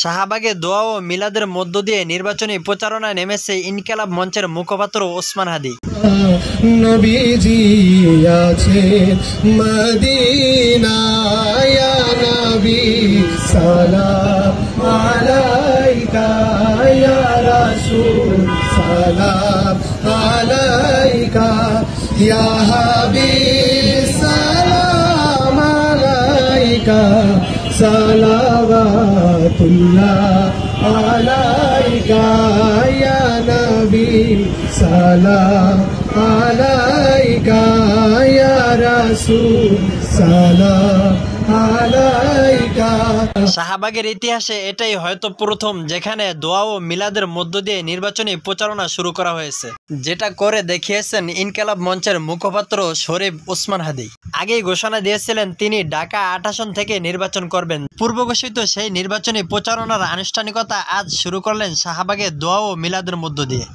শাহবাগে দোয়া ও মিলাদের মধ্য দিয়ে নির্বাচনী প্রচারণায় নেমেছে ইনকিলাব মঞ্চের মুখপাত্র ওসমান হাদি। নবীজি আছেন মদিনায়, ইয়া নবী সালাম আলাইকা, ইয়া রাসূল সালাম আলাইকা, ইয়া হাবিব সালাম আলাইকা, সালাওয়াতুল্লাহ আলাইকা, ইয়া নবী সালাম আলাইকা, ইয়া রাসূল সালাম আলাইকা। শাহবাগের ইতিহাসে এটাই হয়তো প্রথম যেখানে দোয়া ও মিলাদের মধ্য দিয়ে নির্বাচনী প্রচারণা শুরু করা হয়েছে, যেটা করে দেখিয়েছেন ইনকিলাব মঞ্চের মুখপাত্র শরীফ ওসমান হাদি। আগেই ঘোষণা দিয়েছিলেন তিনি ঢাকা ৮ আসন থেকে নির্বাচন করবেন। পূর্ব ঘোষিত সেই নির্বাচনী প্রচারণার আনুষ্ঠানিকতা আজ শুরু করলেন শাহবাগে দোয়া ও মিলাদের মধ্য দিয়ে।